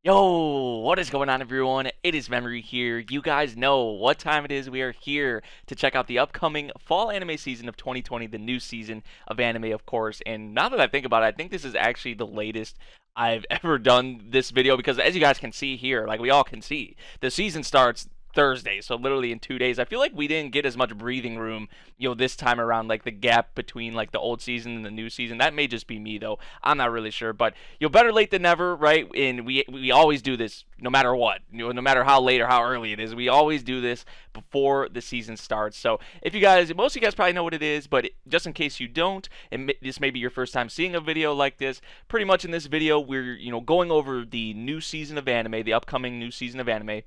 Yo, what is going on, everyone? It is Memory here. You guys know what time it is. We are here to check out the upcoming fall anime season of 2020, the new season of anime, of course. And now that I think about it, I think this is actually the latest I've ever done this video because, as you guys can see here, like we all can see, the season starts Thursday, so literally in 2 days. I feel like we didn't get as much breathing room, this time around, like the gap between like the old season and the new season. That may just be me though. I'm not really sure, but better late than never, right? And we always do this no matter what, no matter how late or how early it is. We always do this before the season starts. So if you guys, most of you guys probably know what it is, but just in case you don't, and this may be your first time seeing a video like this, pretty much in this video we're going over the new season of anime, the upcoming new season of anime.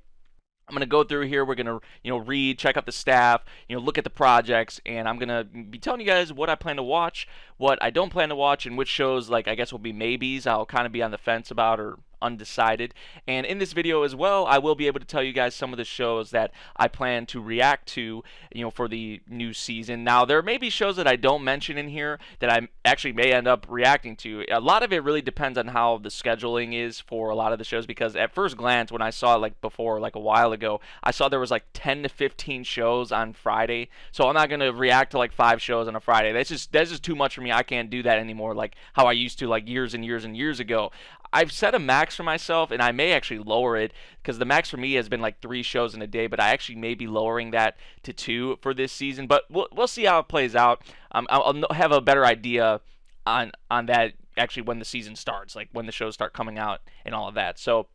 I'm going to go through here. We're going to, read, check out the staff, look at the projects, and I'm going to be telling you guys what I plan to watch, what I don't plan to watch, and which shows, like, I guess will be maybes I'll kind of be on the fence about or undecided. And in this video as well, I will be able to tell you guys some of the shows that I plan to react to, for the new season. Now, there may be shows that I don't mention in here that I actually may end up reacting to. A lot of it really depends on how the scheduling is for a lot of the shows, because at first glance, when I saw it like before, like a while ago, I saw there was like 10 to 15 shows on Friday. So I'm not going to react to like 5 shows on a Friday. That's just too much for me. I can't do that anymore like how I used to like years and years and years ago. I've set a max for myself, and I may actually lower it because the max for me has been like 3 shows in a day, but I actually may be lowering that to 2 for this season. But we'll see how it plays out. I'll have a better idea on that actually when the season starts, like when the shows start coming out and all of that. So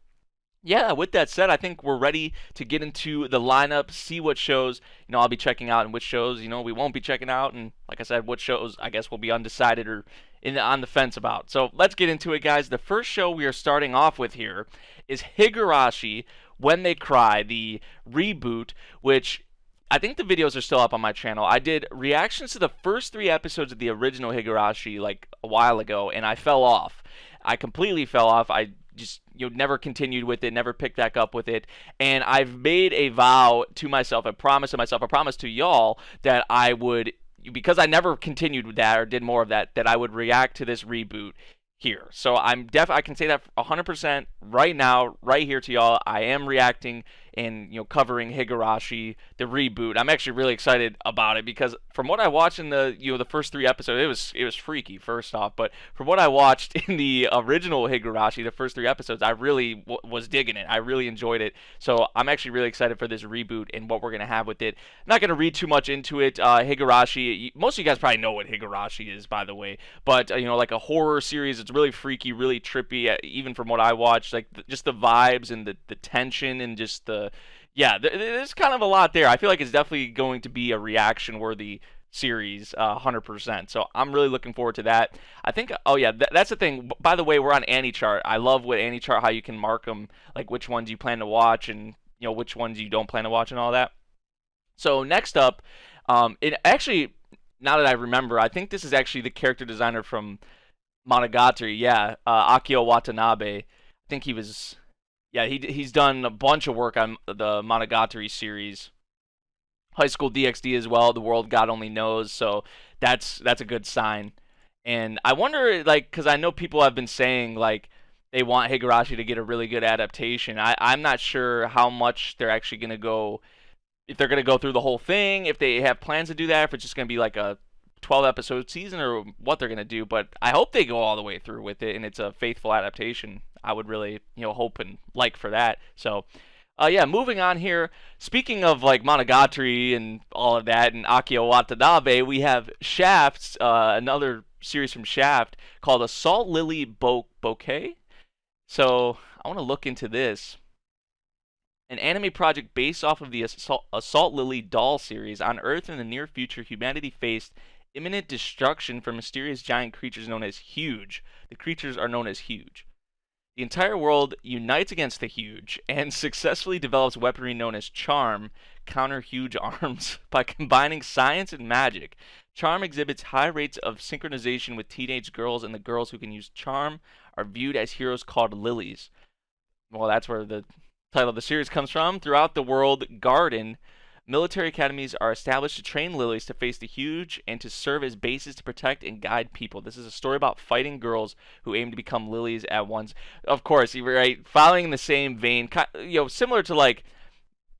yeah, with that said, I think we're ready to get into the lineup, see what shows, I'll be checking out and which shows, we won't be checking out. And like I said, what shows I guess will be undecided or on the fence about. So let's get into it, guys. The first show we are starting off with here is Higurashi When They Cry, the reboot, which I think the videos are still up on my channel. I did reactions to the first 3 episodes of the original Higurashi like a while ago, and I fell off. I completely fell off. I just never continued with it, never picked back up with it. And I've made a vow to myself, a promise to myself, a promise to y'all that I would, because I never continued with that or did more of that, that I would react to this reboot here. So I can say that 100% right now, right here to y'all. I am reacting and covering Higurashi, the reboot. I'm actually really excited about it because from what I watched in the the first 3 episodes, it was freaky first off. But from what I watched in the original Higurashi, the first 3 episodes, I really was digging it. I really enjoyed it. So I'm actually really excited for this reboot and what we're gonna have with it. I'm not gonna read too much into it. Higurashi, most of you guys probably know what Higurashi is, by the way. But like a horror series, it's really freaky, really trippy. Even from what I watched, like just the vibes and the tension and just there's kind of a lot there. I feel like it's definitely going to be a reaction-worthy series, 100%. So I'm really looking forward to that. I think, oh yeah, that's the thing. By the way, we're on AniChart. I love with AniChart how you can mark them, like which ones you plan to watch and which ones you don't plan to watch and all that. So next up, it actually, now that I remember, I think this is actually the character designer from Monogatari. Yeah, Akio Watanabe. I think he was. Yeah, he's done a bunch of work on the Monogatari series, High School DxD as well. The World God Only Knows, so that's a good sign. And I wonder, like, because I know people have been saying like they want Higurashi to get a really good adaptation. I'm not sure how much they're actually gonna go, if they're gonna go through the whole thing, if they have plans to do that, if it's just gonna be like a 12 episode season or what they're gonna do. But I hope they go all the way through with it and it's a faithful adaptation. I would really hope and like for that. So yeah, moving on here. Speaking of like Monogatari and all of that and Akio Watanabe, we have Shaft, another series from Shaft called Assault Lily Bouquet. So I want to look into this. An anime project based off of the Assault Lily doll series. On Earth in the near future, humanity faced imminent destruction from mysterious giant creatures known as Huge. The creatures are known as Huge. The entire world unites against the Huge and successfully develops weaponry known as Charm, counter Huge arms, by combining science and magic. Charm exhibits high rates of synchronization with teenage girls, and the girls who can use Charm are viewed as heroes called lilies. Well, that's where the title of the series comes from. Throughout the world garden, Military academies are established to train lilies to face the huge and to serve as bases to protect and guide people. This is a story about fighting girls who aim to become lilies at once. Of course, you're right. Following the same vein, similar to like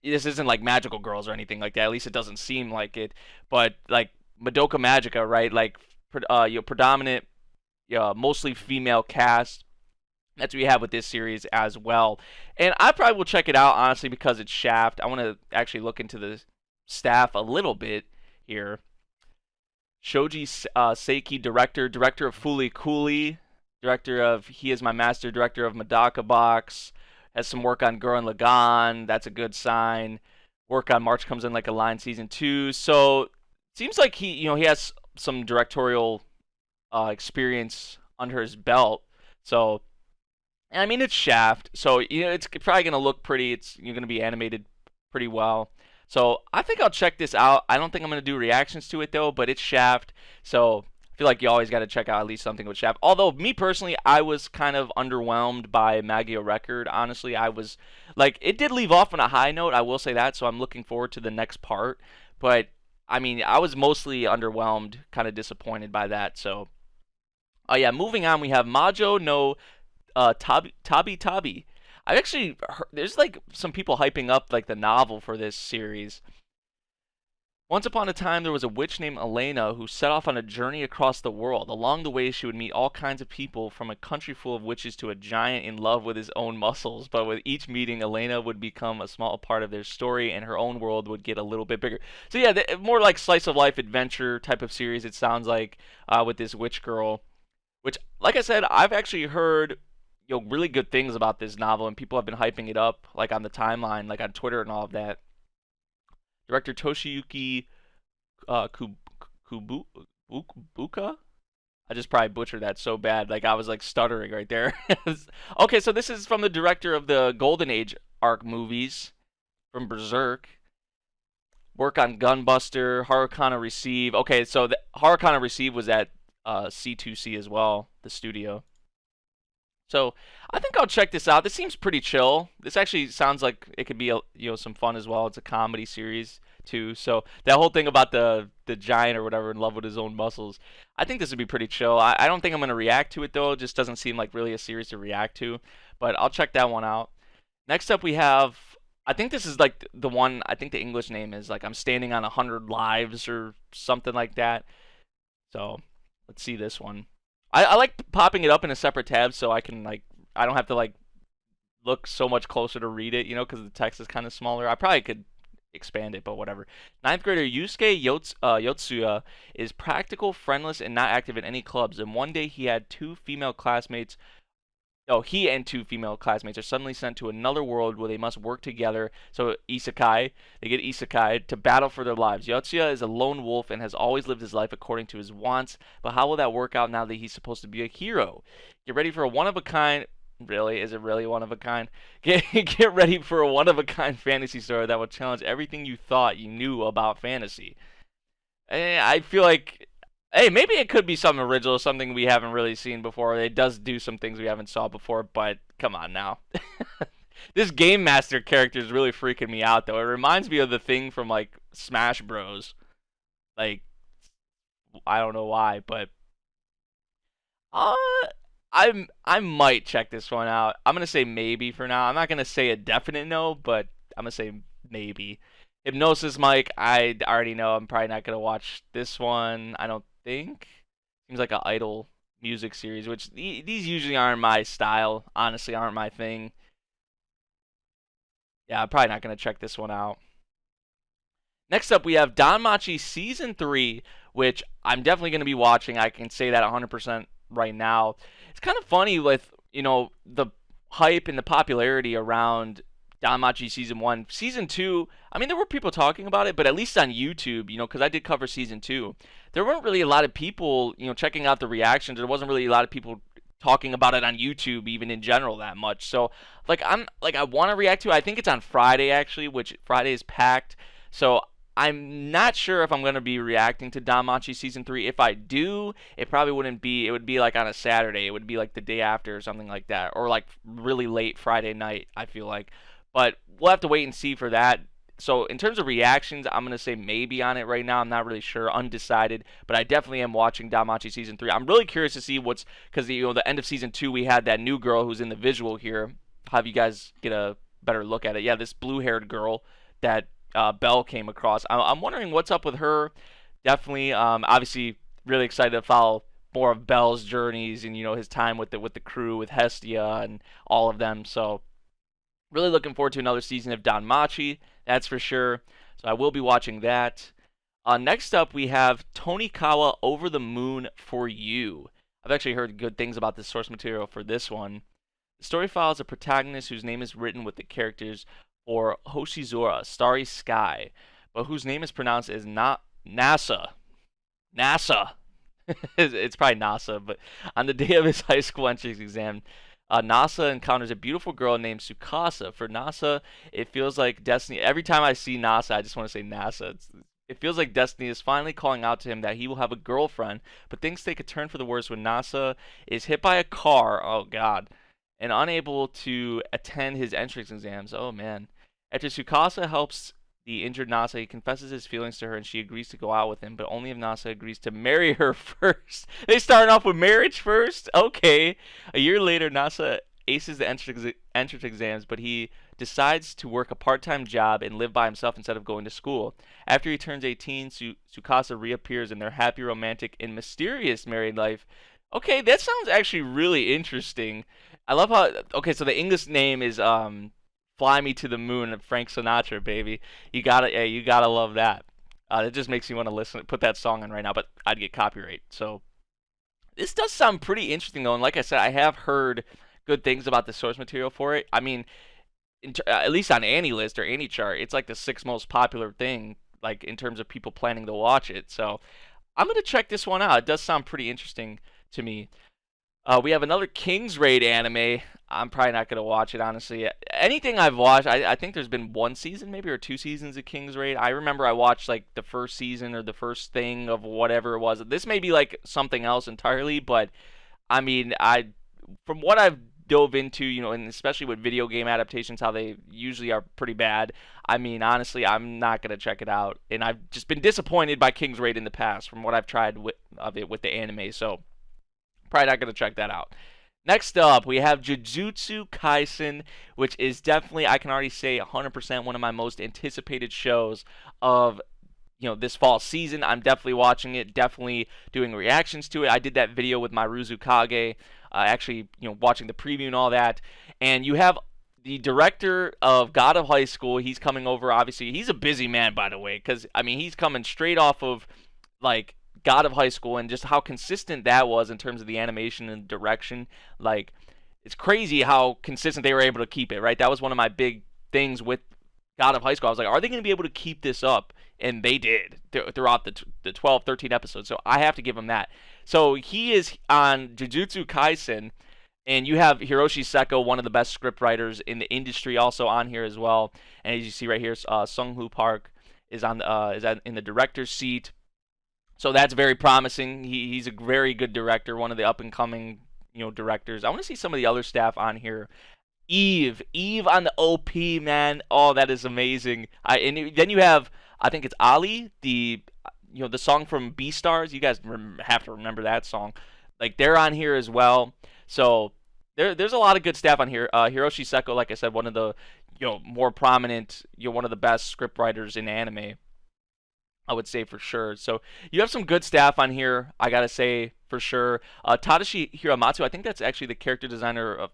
this isn't like magical girls or anything like that. At least it doesn't seem like it. But like Madoka Magica, right? Like predominant, mostly female cast. That's what we have with this series as well. And I probably will check it out, honestly, because it's Shaft. I want to actually look into the staff a little bit here. Shoji Seiki, director of Fooly Cooly, director of He Is My Master, director of Madoka Box. Has some work on Gurren Lagann. That's a good sign. Work on March Comes In Like a Lion Season 2. So, seems like he has some directorial experience under his belt. So, I mean, it's Shaft, so it's probably gonna look pretty. It's gonna be animated pretty well. So I think I'll check this out. I don't think I'm gonna do reactions to it though, but it's Shaft, so I feel like you always got to check out at least something with Shaft. Although me personally, I was kind of underwhelmed by Magio Record. Honestly, I was like, it did leave off on a high note. I will say that. So I'm looking forward to the next part. But I mean, I was mostly underwhelmed, kind of disappointed by that. So, oh yeah, moving on, we have Majo no Tabi. I actually heard, there's like some people hyping up like the novel for this series. Once upon a time, there was a witch named Elena who set off on a journey across the world. Along the way, she would meet all kinds of people, from a country full of witches to a giant in love with his own muscles. But with each meeting, Elena would become a small part of their story, and her own world would get a little bit bigger. So yeah, more like slice of life adventure type of series. It sounds like with this witch girl, which, like I said, I've actually heard really good things about this novel, and people have been hyping it up like on the timeline, like on Twitter and all of that. Director Toshiyuki Kubuka? I just probably butchered that so bad. Like, I was like stuttering right there. Okay, so this is from the director of the Golden Age arc movies from Berserk. Work on Gunbuster, Harukana Receive. Okay, so the Harukana Receive was at C2C as well, the studio. So I think I'll check this out. This seems pretty chill. This actually sounds like it could be some fun as well. It's a comedy series too. So that whole thing about the giant or whatever in love with his own muscles, I think this would be pretty chill. I don't think I'm gonna react to it though. It just doesn't seem like really a series to react to. But I'll check that one out. Next up we have, I think this is like the one, I think the English name is like I'm Standing on 100 Lives or something like that. So let's see this one. I like popping it up in a separate tab so I can I don't have to look so much closer to read it, because the text is kind of smaller. I probably could expand it, but whatever. Ninth grader Yusuke Yotsuya is practical, friendless, and not active in any clubs. And one day he and two female classmates are suddenly sent to another world where they must work together. So they get isekai to battle for their lives. Yotsuya is a lone wolf and has always lived his life according to his wants. But how will that work out now that he's supposed to be a hero? Get ready for a one-of-a-kind... Really? Is it really one of a kind? Get ready for a one-of-a-kind fantasy story that will challenge everything you thought you knew about fantasy. I feel like... Hey, maybe it could be something original, something we haven't really seen before. It does do some things we haven't saw before, but come on now. This Game Master character is really freaking me out, though. It reminds me of the thing from, Smash Bros. I don't know why, but... I might check this one out. I'm going to say maybe for now. I'm not going to say a definite no, but I'm going to say maybe. Hypnosis Mike, I already know I'm probably not going to watch this one. I don't think. Seems like an idol music series, which these usually aren't my style. Honestly, aren't my thing. Yeah, I'm probably not going to check this one out. Next up, we have Danmachi Season 3, which I'm definitely going to be watching. I can say that 100% right now. It's kind of funny with, the hype and the popularity around Danmachi Season 1. Season 2, I mean, there were people talking about it, but at least on YouTube, because I did cover Season 2, there weren't really a lot of people, checking out the reactions. There wasn't really a lot of people talking about it on YouTube, even in general, that much. So, I want to react to it. I think it's on Friday, actually, which Friday is packed. So, I'm not sure if I'm going to be reacting to Danmachi Season 3. If I do, it probably wouldn't be, it would be on a Saturday. It would be the day after or something like that. Or really late Friday night, I feel like. But we'll have to wait and see for that. So in terms of reactions, I'm gonna say maybe on it right now. I'm not really sure, undecided, but I definitely am watching Danmachi season 3. I'm really curious to see what's because the end of season 2 we had that new girl who's in the visual here. Have you guys get a better look at it? Yeah, this blue-haired girl that Belle came across. I'm wondering what's up with her. Definitely, obviously, really excited to follow more of Belle's journeys and his time with the crew with Hestia and all of them. So really looking forward to another season of Danmachi, that's for sure. So I will be watching that. Next up, we have Tonikawa Over the Moon for You. I've actually heard good things about the source material for this one. The story follows a protagonist whose name is written with the characters for Hoshizora, Starry Sky, but whose name is pronounced as NASA. NASA. It's probably NASA, but on the day of his high school entrance exam, Nasa encounters a beautiful girl named Tsukasa. For Nasa, it feels like destiny. Every time I see Nasa, I just want to say NASA. It feels like destiny is finally calling out to him that he will have a girlfriend, but things take a turn for the worse when Nasa is hit by a car, oh god, and unable to attend his entrance exams. Oh man. After Tsukasa helps the injured Nasa, he confesses his feelings to her and she agrees to go out with him, but only if Nasa agrees to marry her first. They starting off with marriage first? Okay. A year later, Nasa aces the entrance exams, but he decides to work a part-time job and live by himself instead of going to school. After he turns 18, Tsukasa reappears in their happy, romantic, and mysterious married life. Okay, that sounds actually really interesting. I love how... Okay, so the English name is Fly Me to the Moon, Frank Sinatra, baby. You gotta love that. It just makes me want to put that song on right now, but I'd get copyright. So this does sound pretty interesting, though. And like I said, I have heard good things about the source material for it. I mean, at least on AniList or AniChart, it's like the 6th most popular thing, like in terms of people planning to watch it. So I'm gonna check this one out. It does sound pretty interesting to me. We have another King's Raid anime. I'm probably not going to watch it, honestly. Anything I've watched, I think there's been 1 season maybe or 2 seasons of King's Raid. I remember I watched like the first season or the first thing of whatever it was. This may be like something else entirely, but I mean, from what I've dove into, and especially with video game adaptations, how they usually are pretty bad. I mean, honestly, I'm not going to check it out. And I've just been disappointed by King's Raid in the past from what I've tried of it with the anime, so probably not going to check that out. Next up, we have Jujutsu Kaisen, which is definitely, I can already say 100% one of my most anticipated shows of this fall season. I'm definitely watching it, definitely doing reactions to it. I did that video with Mairuzukage, actually watching the preview and all that. And you have the director of God of High School. He's coming over, obviously. He's a busy man, by the way, because I mean he's coming straight off of like God of High School and just how consistent that was in terms of the animation and direction. Like, it's crazy how consistent they were able to keep it, right? That was one of my big things with God of High School. I was like, are they going to be able to keep this up? And they did throughout the 12, 13 episodes. So I have to give them that. So he is on Jujutsu Kaisen, and you have Hiroshi Seko, one of the best script writers in the industry, also on here as well. And as you see right here, Sung-Hoo Park is in the director's seat. So that's very promising. He's a very good director, one of the up-and-coming directors. I want to see some of the other staff on here. Eve on the OP, man. Oh, that is amazing. Then you have, I think it's Ali, the song from Beastars. You guys have to remember that song. Like, they're on here as well. So there's a lot of good staff on here. Hiroshi Seko, like I said, one of the more prominent, one of the best script writers in anime, I would say for sure. So you have some good staff on here, I gotta say for sure. Tadashi Hiromatsu, I think that's actually the character designer of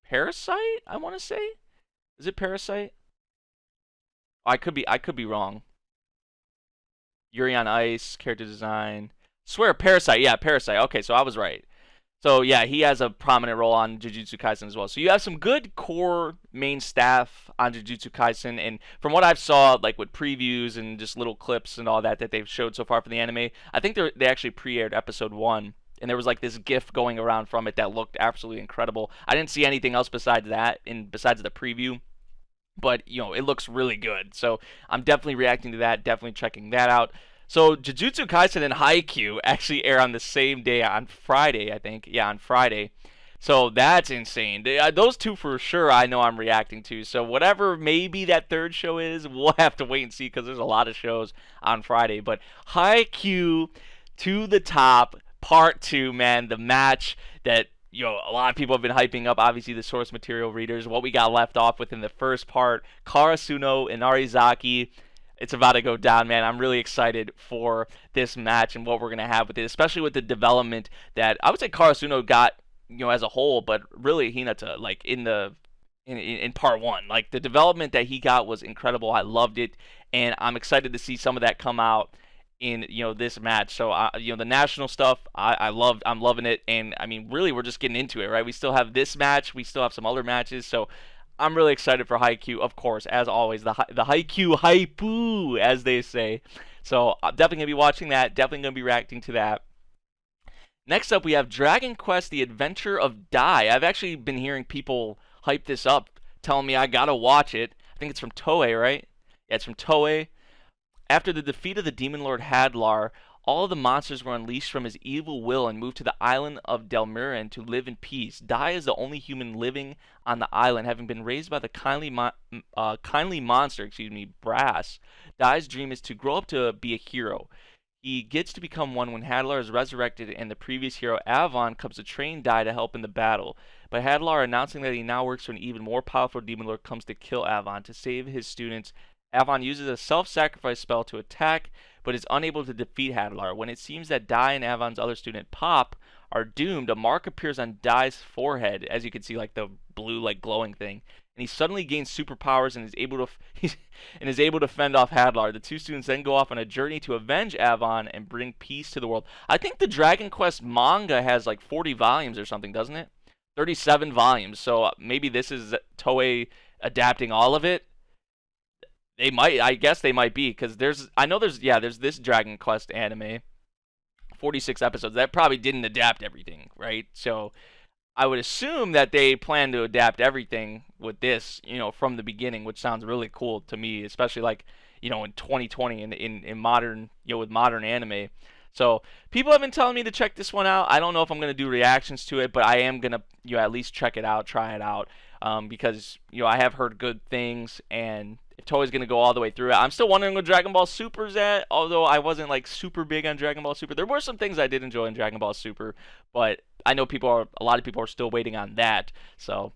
Parasite. I want to say, is it Parasite? I could be wrong. Yuri on Ice, character design. Swear Parasite, yeah, Parasite. Okay, so I was right. So yeah, he has a prominent role on Jujutsu Kaisen as well. So you have some good core main staff on Jujutsu Kaisen, and from what I've saw, like with previews and just little clips and all that they've showed so far for the anime, I think they actually pre-aired episode 1, and there was like this GIF going around from it that looked absolutely incredible. I didn't see anything else besides that, besides the preview, but it looks really good. So I'm definitely reacting to that, definitely checking that out. So Jujutsu Kaisen and Haikyuu actually air on the same day on Friday, I think. Yeah, on Friday. So that's insane. Those two for sure I know I'm reacting to. So whatever maybe that third show is, we'll have to wait and see because there's a lot of shows on Friday. But Haikyuu to the top, part two, man, the match that a lot of people have been hyping up. Obviously, the source material readers, what we got left off with in the first part, Karasuno and Arizaki. It's about to go down, man. I'm really excited for this match and what we're gonna have with it, especially with the development that I would say Karasuno got, as a whole, but really Hinata, like in part one, like the development that he got was incredible. I loved it, and I'm excited to see some of that come out in this match. So the national stuff, I'm loving it, and I mean really we're just getting into it, right? We still have this match, we still have some other matches, so I'm really excited for Haikyuu, of course, as always, the Haikyuu hypoo, as they say. So I'm definitely gonna be watching that, definitely gonna be reacting to that. Next up, we have Dragon Quest: The Adventure of Dai. I've actually been hearing people hype this up, telling me I gotta watch it. I think it's from Toei, right? Yeah, it's from Toei. After the defeat of the Demon Lord Hadlar, all of the monsters were unleashed from his evil will and moved to the island of Delmiran to live in peace. Dai is the only human living on the island, having been raised by the kindly monster, Brass. Dai's dream is to grow up to be a hero. He gets to become one when Hadlar is resurrected and the previous hero Avon comes to train Dai to help in the battle. But Hadlar, announcing that he now works for an even more powerful demon lord, comes to kill Avon. To save his students, Avon uses a self-sacrifice spell to attack, but is unable to defeat Hadlar. When it seems that Dai and Avon's other student, Pop, are doomed, a mark appears on Dai's forehead, as you can see, like the blue, like glowing thing. And he suddenly gains superpowers and is able to fend off Hadlar. The two students then go off on a journey to avenge Avon and bring peace to the world. I think the Dragon Quest manga has like 40 volumes or something, doesn't it? 37 volumes. So maybe this is Toei adapting all of it. They might, I guess they might be, because there's this Dragon Quest anime, 46 episodes. That probably didn't adapt everything, right? So I would assume that they plan to adapt everything with this, from the beginning, which sounds really cool to me, especially like, in 2020 in modern, with modern anime. So people have been telling me to check this one out. I don't know if I'm going to do reactions to it, but I am going to, at least check it out, try it out, because, I have heard good things, and if Toei's going to go all the way through it. I'm still wondering what Dragon Ball Super's at, although I wasn't like super big on Dragon Ball Super. There were some things I did enjoy in Dragon Ball Super, but I know a lot of people are still waiting on that. So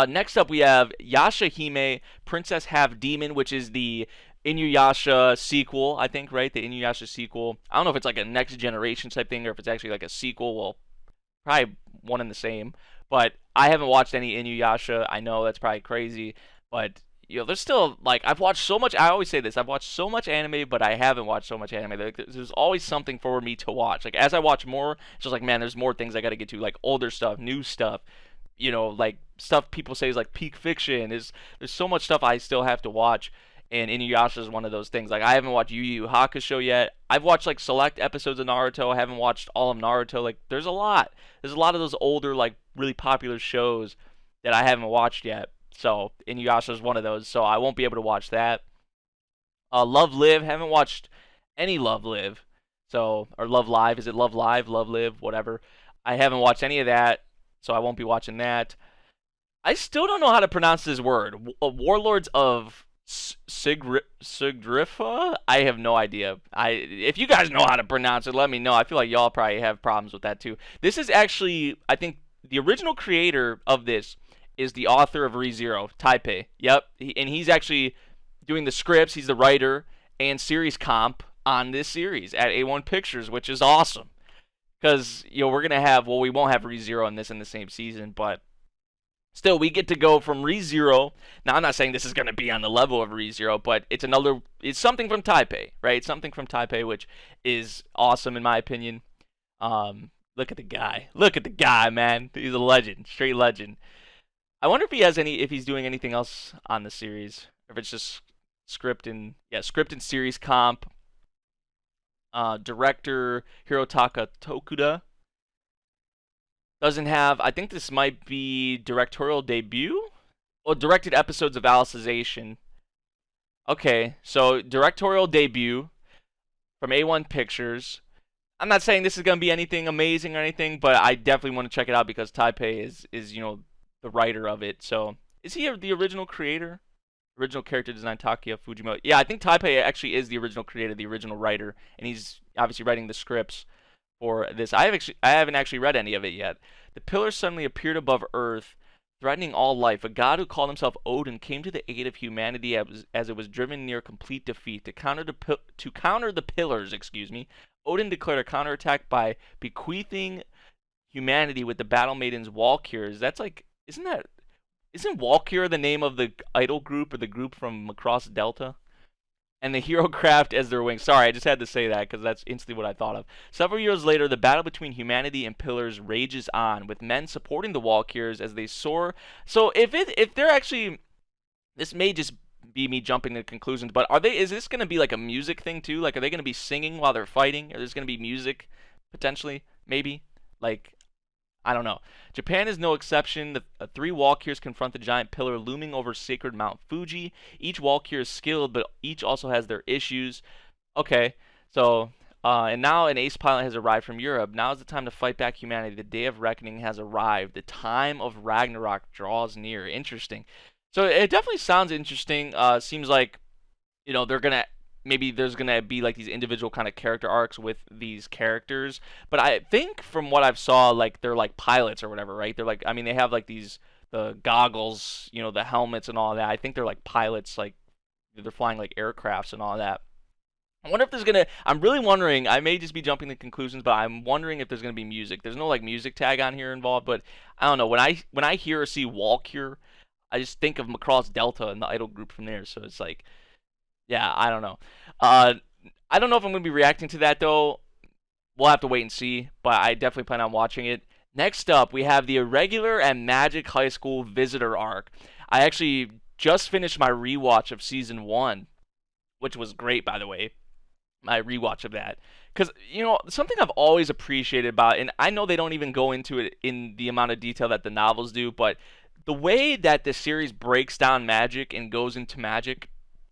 next up we have Yashahime, Princess Half Demon, which is the Inuyasha sequel, I think, right? The Inuyasha sequel. I don't know if it's like a next generation type thing or if it's actually like a sequel. Well, probably one and the same. But I haven't watched any Inuyasha. I know that's probably crazy, but there's still, like, I've watched so much. I always say this. I've watched so much anime, but I haven't watched so much anime. Like, there's always something for me to watch. Like, as I watch more, it's just like, man, there's more things I got to get to, like older stuff, new stuff. Like stuff people say is like peak fiction. There's so much stuff I still have to watch, and Inuyasha is one of those things. Like, I haven't watched Yu Yu Hakusho yet. I've watched like select episodes of Naruto. I haven't watched all of Naruto. Like, there's a lot. There's a lot of those older, like, really popular shows that I haven't watched yet. So Inuyasha is one of those. So I won't be able to watch that. Love Live. Haven't watched any Love Live. So, or Love Live. Is it Love Live? Love Live? Whatever. I haven't watched any of that, so I won't be watching that. I still don't know how to pronounce this word. Warlords of Sigrifa? I have no idea. If you guys know how to pronounce it, let me know. I feel like y'all probably have problems with that too. This is actually, I think, the original creator of this is the author of ReZero, Taipei. Yep, and he's actually doing the scripts. He's the writer and series comp on this series at A1 Pictures, which is awesome. Because, we're going to have, well, we won't have ReZero in the same season, but still, we get to go from ReZero. Now, I'm not saying this is going to be on the level of ReZero, but it's something from Taipei, right? It's something from Taipei, which is awesome in my opinion. Look at the guy. Look at the guy, man. He's a legend, straight legend. I wonder if he's doing anything else on the series, if it's just script and series comp. Director Hirotaka Tokuda doesn't have. I think this might be directorial debut. Well, directed episodes of Alicization. Okay, so directorial debut from A1 Pictures. I'm not saying this is gonna be anything amazing or anything, but I definitely want to check it out because Taipei is the writer of it. So is he the original creator? Original character design Takia Fujimoto. Yeah, I think Taipei actually is the original creator, the original writer, and he's obviously writing the scripts for this. I haven't actually read any of it yet. The pillars suddenly appeared above Earth, threatening all life. A god who called himself Odin came to the aid of humanity as it was driven near complete defeat. To counter the pillars, Odin declared a counterattack by bequeathing humanity with the battle maidens Walkures. That's like, isn't Walkure the name of the idol group or the group from across Delta? And the hero craft as their wings. Sorry, I just had to say that because that's instantly what I thought of. Several years later, the battle between humanity and pillars rages on, with men supporting the Walkures as they soar. So if they're actually, this may just be me jumping to conclusions, but is this going to be like a music thing too? Like, are they going to be singing while they're fighting? Or there's going to be music potentially, maybe? Like, I don't know. Japan is no exception. The three Walkyrs confront the giant pillar looming over sacred Mount Fuji. Each Walkyr is skilled, but each also has their issues. Okay, so, and now an ace pilot has arrived from Europe. Now is the time to fight back humanity. The day of reckoning has arrived. The time of Ragnarok draws near. Interesting. So it definitely sounds interesting. Seems like, they're going to maybe there's gonna be like these individual kind of character arcs with these characters. But I think from what I've saw, like they're like pilots or whatever, right? They're like, I mean, they have like the goggles, the helmets and all that. I think they're like pilots, like they're flying like aircrafts and all that. I wonder if there's gonna. I'm really wondering. I may just be jumping to conclusions, but I'm wondering if there's gonna be music. There's no like music tag on here involved, but I don't know. When I hear or see Walkure, I just think of Macross Delta and the idol group from there. So it's like, yeah, I don't know. Uh, I don't know if I'm going to be reacting to that, though. We'll have to wait and see, but I definitely plan on watching it. Next up, we have the Irregular and Magic High School Visitor Arc. I actually just finished my rewatch of Season 1, which was great, by the way. My rewatch of that. Because, something I've always appreciated about, and I know they don't even go into it in the amount of detail that the novels do, but the way that the series breaks down magic and goes into magic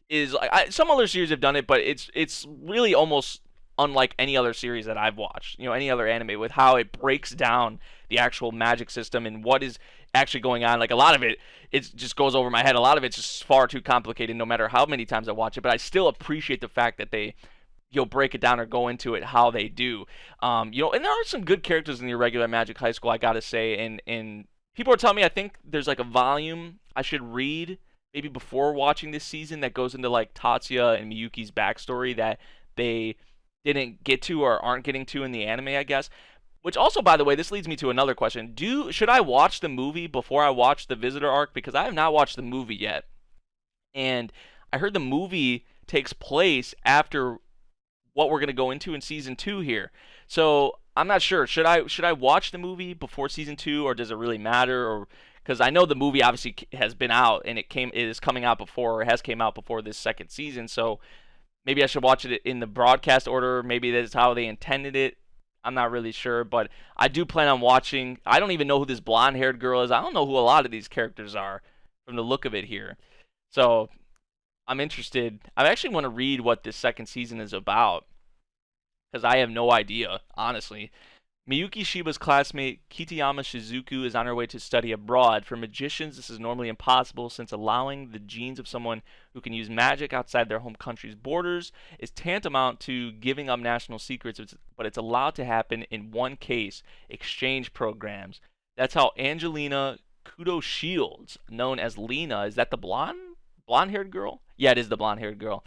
is like some other series have done it, but it's really almost unlike any other series that I've watched. Any other anime with how it breaks down the actual magic system and what is actually going on. Like a lot of it just goes over my head. A lot of it's just far too complicated, no matter how many times I watch it. But I still appreciate the fact that they break it down or go into it how they do. And there are some good characters in the Irregular Magic High School, I gotta say. And people are telling me I think there's like a volume I should read maybe before watching this season that goes into like Tatsuya and Miyuki's backstory that they didn't get to or aren't getting to in the anime, I guess. Which also, by the way, this leads me to another question. Should I watch the movie before I watch the Visitor arc? Because I have not watched the movie yet. And I heard the movie takes place after what we're going to go into in Season 2 here. So I'm not sure. Should I watch the movie before Season 2, or does it really matter? Or because I know the movie obviously has been out and it is coming out before, or has came out before this second season, so maybe I should watch it in the broadcast order. Maybe that's how they intended it. I'm not really sure, but I do plan on watching. I don't even know who this blonde-haired girl is. I don't know who a lot of these characters are from the look of it here. So I'm interested. I actually want to read what this second season is about because I have no idea, honestly. Miyuki Shiba's classmate Kitayama Shizuku is on her way to study abroad. For magicians, this is normally impossible since allowing the genes of someone who can use magic outside their home country's borders is tantamount to giving up national secrets, but it's allowed to happen in one case, exchange programs. That's how Angelina Kudo Shields, known as Lena, is that the blonde-haired girl? Yeah, it is the blonde-haired girl,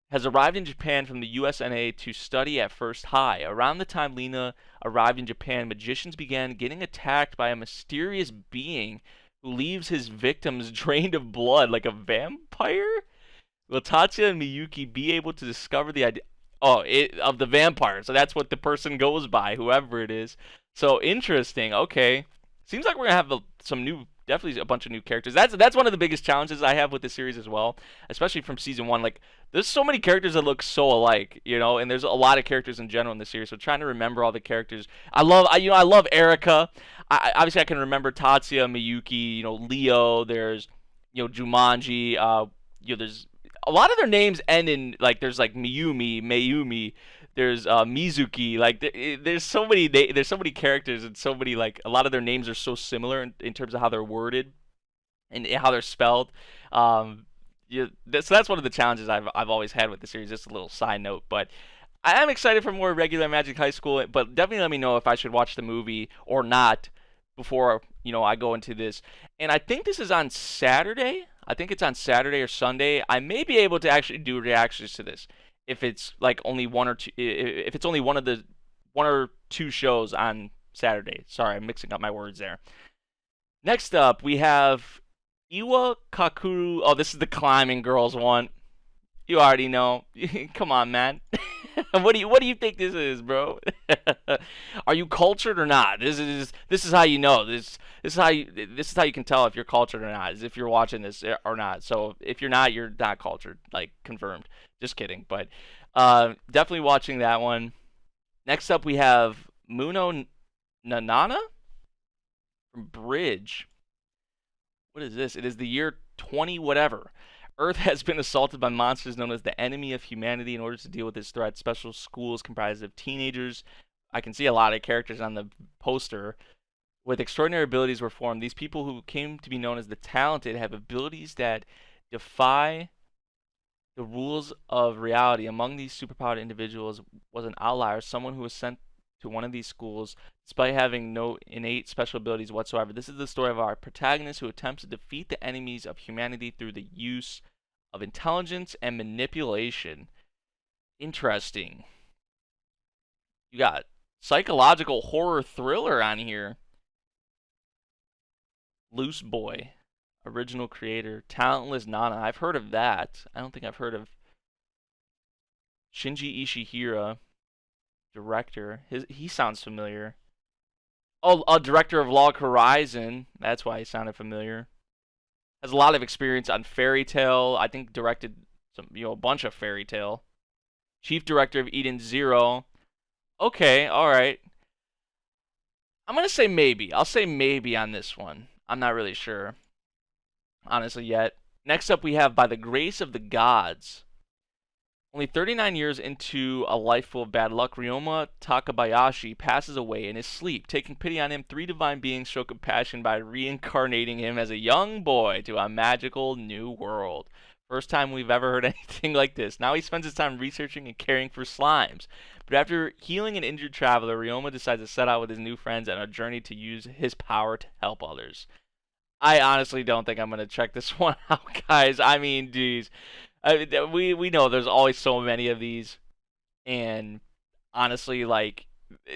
has arrived in Japan from the USNA to study at First High. Around the time Lena arrived in Japan, magicians began getting attacked by a mysterious being who leaves his victims drained of blood like a vampire? Will Tatsuya and Miyuki be able to discover the idea of the vampire? So that's what the person goes by, whoever it is. So interesting. Okay. Seems like we're going to have definitely a bunch of new characters. That's one of the biggest challenges I have with this series as well, especially from season 1. Like, there's so many characters that look so alike, and there's a lot of characters in general in the series. So trying to remember all the characters. I love Erica. Obviously I can remember Tatsuya, Miyuki, Leo. There's Jumanji. There's a lot of their names end in like there's like Mayumi. There's Mizuki. Like there's so many there's so many characters and so many like a lot of their names are so similar in terms of how they're worded and how they're spelled. Um, so that's one of the challenges I've always had with the series. Just a little side note, but I am excited for more regular Magic High School. But definitely let me know if I should watch the movie or not before I go into this. And I think this is on Saturday. I think it's on Saturday or Sunday. I may be able to actually do reactions to this if it's like only one or two. If it's only one or two shows on Saturday. Sorry, I'm mixing up my words there. Next up, we have Iwa Kakuru. Oh, this is the climbing girls one. You already know. Come on, man. What do you think this is, bro? Are you cultured or not? This is how you know. This is how you can tell if you're cultured or not. Is if you're watching this or not. So if you're not, you're not cultured. Like confirmed. Just kidding. But definitely watching that one. Next up, we have Muno Nanana from Bridge. What is this? It is the year 20 whatever. Earth has been assaulted by monsters known as the enemy of humanity. In order to deal with this threat, special schools comprised of teenagers. I can see a lot of characters on the poster with extraordinary abilities were formed. These people who came to be known as the talented have abilities that defy the rules of reality. Among these superpowered individuals was an outlier, someone who was sent to one of these schools despite having no innate special abilities whatsoever. This is the story of our protagonist who attempts to defeat the enemies of humanity through the use of intelligence and manipulation. Interesting. You got psychological horror thriller on here. Loose Boy, original creator, Talentless Nana. I've heard of that. I don't think I've heard of Shinji Ishihara, director. He sounds familiar. Oh, a director of Log Horizon. That's why he sounded familiar. Has a lot of experience on Fairy Tail. I think directed a bunch of Fairy Tail. Chief director of Eden Zero. Okay, all right. I'm gonna say maybe. I'll say maybe on this one. I'm not really sure, honestly, yet. Next up, we have By the Grace of the Gods. Only 39 years into a life full of bad luck, Ryoma Takabayashi passes away in his sleep. Taking pity on him, three divine beings show compassion by reincarnating him as a young boy to a magical new world. First time we've ever heard anything like this. Now he spends his time researching and caring for slimes. But after healing an injured traveler, Ryoma decides to set out with his new friends on a journey to use his power to help others. I honestly don't think I'm going to check this one out, guys. I mean, geez. We know there's always so many of these, and honestly, like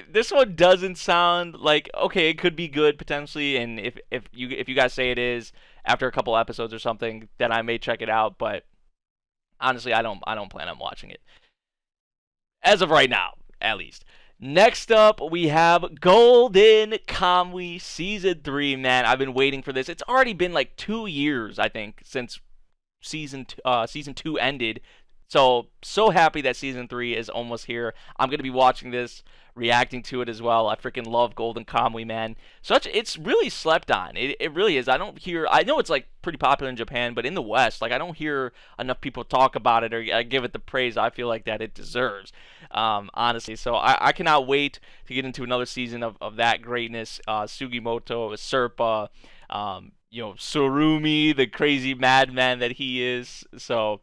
this one doesn't sound like okay. It could be good potentially, and if you guys say it is after a couple episodes or something, then I may check it out. But honestly, I don't plan on watching it as of right now, at least. Next up, we have Golden Kamuy Season 3. Man, I've been waiting for this. It's already been like 2 years, I think, since season 2 ended. So happy that season 3 is almost here. I'm gonna be watching this, reacting to it as well. I freaking love Golden Kamuy, man. It's really slept on. It really is. I know it's like pretty popular in Japan, but in the West, like I don't hear enough people talk about it or give it the praise I feel like that it deserves. Honestly, so I cannot wait to get into another season of that greatness. Sugimoto, Serpa, Surumi, the crazy madman that he is. So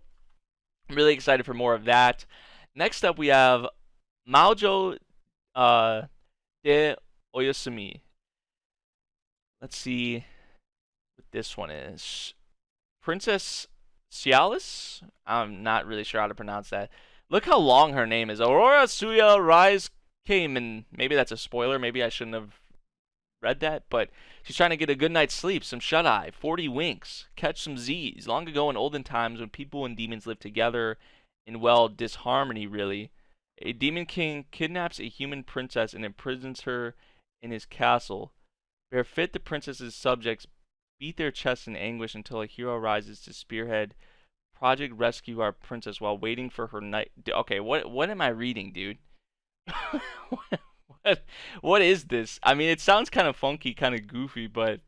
I'm really excited for more of that. Next up, we have Maojo de Oyasumi. Let's see what this one is. Princess Cialis? I'm not really sure how to pronounce that. Look how long her name is. Aurora Suya Rise Cayman. Maybe that's a spoiler. Maybe I shouldn't have read that, but she's trying to get a good night's sleep, some shut-eye, 40 winks, catch some Z's. Long ago in olden times when people and demons lived together in, well, disharmony, really, a demon king kidnaps a human princess and imprisons her in his castle. Barefit, the princess's subjects beat their chests in anguish until a hero rises to spearhead Project Rescue our princess while waiting for her night. Okay, what am I reading, dude? What is this? I mean, it sounds kind of funky, kind of goofy, but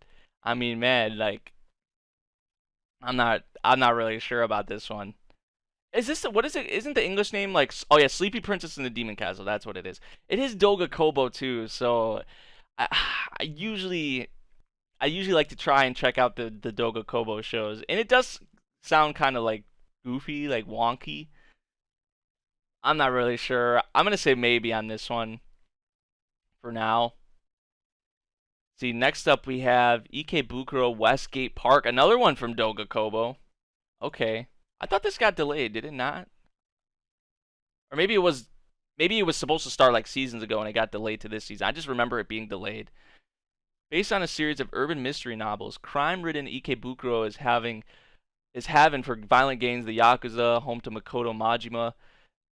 I mean, man, like I'm not really sure about this one. Is this what is it? Isn't the English name like? Oh yeah, Sleepy Princess in the Demon Castle. That's what it is. It is Doga Kobo too. So I, I usually I usually like to try and check out the Doga Kobo shows, and it does sound kind of like goofy, like wonky. I'm not really sure. I'm gonna say maybe on this one for now. See, next up we have Ikebukuro Westgate Park, another one from Doga Kobo. Okay, I thought this got delayed. Did it not? Or maybe it was supposed to start like seasons ago and it got delayed to this season. I just remember it being delayed. Based on a series of urban mystery novels, crime-ridden Ikebukuro is having for violent gangs the Yakuza, home to Makoto Majima.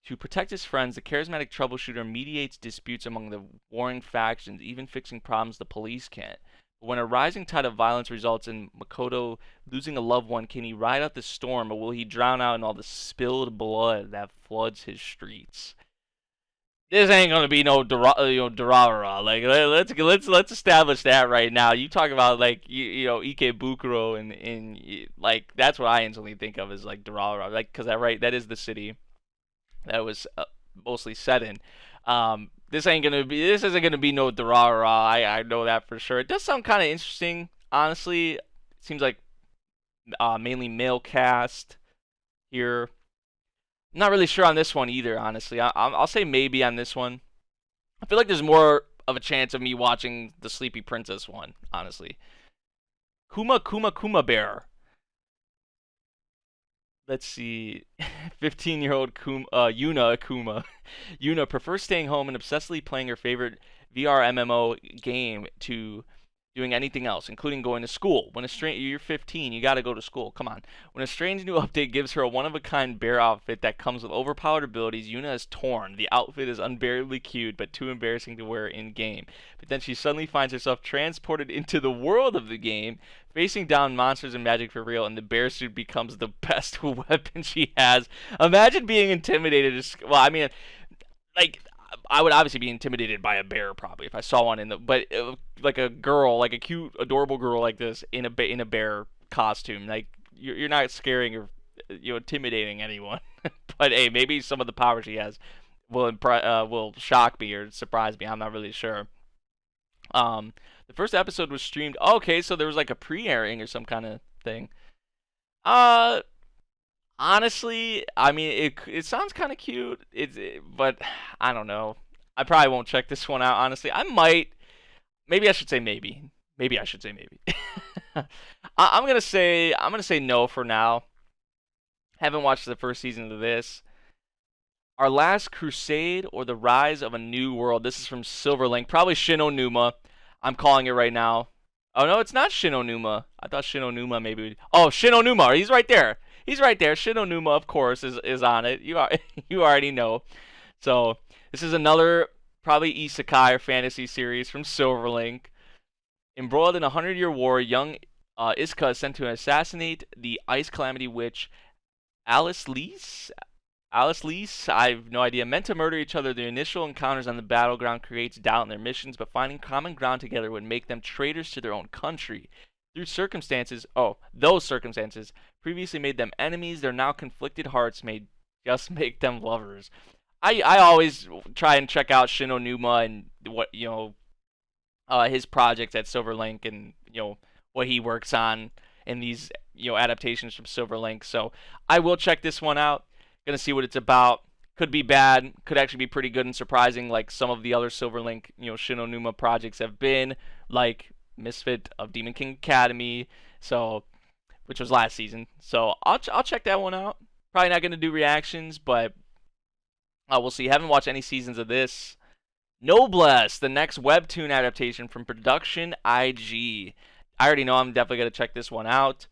To protect his friends, the charismatic troubleshooter mediates disputes among the warring factions, even fixing problems the police can't. But when a rising tide of violence results in Makoto losing a loved one, can he ride out the storm, or will he drown out in all the spilled blood that floods his streets? This ain't gonna be no Durarara. Like let's establish that right now. You talk about like Ikebukuro and like that's what I instantly think of as like Durarara. Like because that is the city that was mostly set in. This isn't gonna be no Durarara. I know that for sure. It does sound kind of interesting, honestly. It seems like mainly male cast here. I'm not really sure on this one either, honestly. I'll say maybe on this one. I feel like there's more of a chance of me watching the Sleepy Princess one, honestly. Kuma Bear. Let's see. 15-year-old Yuna Akuma. Yuna prefers staying home and obsessively playing her favorite VR MMO game to doing anything else, including going to school. You're 15, you gotta go to school. Come on. When a strange new update gives her a one-of-a-kind bear outfit that comes with overpowered abilities, Yuna is torn. The outfit is unbearably cute, but too embarrassing to wear in-game. But then she suddenly finds herself transported into the world of the game, facing down monsters and magic for real, and the bear suit becomes the best weapon she has. Imagine being intimidated. Well, I mean, like I would obviously be intimidated by a bear probably if I saw one but like a girl, like a cute, adorable girl like this in a bear costume, like you're not scaring or intimidating anyone. But hey, maybe some of the power she has will shock me or surprise me. I'm not really sure. The first episode was streamed. Oh, okay, so there was like a pre-airing or some kind of thing. Uh, Honestly, I mean, it sounds kind of cute. But I don't know. I probably won't check this one out. Honestly, I might. Maybe I should say maybe. Maybe I should say maybe. I'm gonna say no for now. Haven't watched the first season of this. Our Last Crusade or the Rise of a New World. This is from Silverlink. Probably Shinonuma. I'm calling it right now. Oh no, it's not Shinonuma. I thought Shinonuma maybe. Oh, Shinonuma. He's right there. He's right there. Shinonuma, of course, is on it. You already know. So this is another probably isekai or fantasy series from Silverlink. Embroiled in a 100-year war, young Iska is sent to assassinate the Ice Calamity Witch Alice Lease. Alice Lease, I have no idea. Meant to murder each other, their initial encounters on the battleground creates doubt in their missions, but finding common ground together would make them traitors to their own country. Those circumstances previously made them enemies. Their now conflicted hearts may just make them lovers. I always try and check out Shinonuma and what his projects at Silverlink and what he works on in these adaptations from Silverlink. So I will check this one out. Gonna see what it's about. Could be bad. Could actually be pretty good and surprising, like some of the other Silverlink Shinonuma projects have been, like Misfit of Demon King Academy, which was last season. So I'll check that one out. Probably not gonna do reactions, but we'll see. Haven't watched any seasons of this. Noblesse, the next webtoon adaptation from Production IG. I already know I'm definitely gonna check this one out.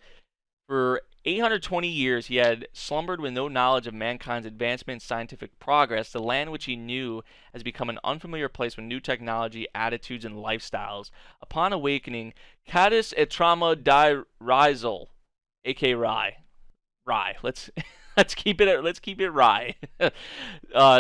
For 820 years, he had slumbered with no knowledge of mankind's advancement and scientific progress. The land which he knew has become an unfamiliar place with new technology, attitudes, and lifestyles. Upon awakening, Cadis Etrama Di Rizal, aka Rye. Let's keep it Rye.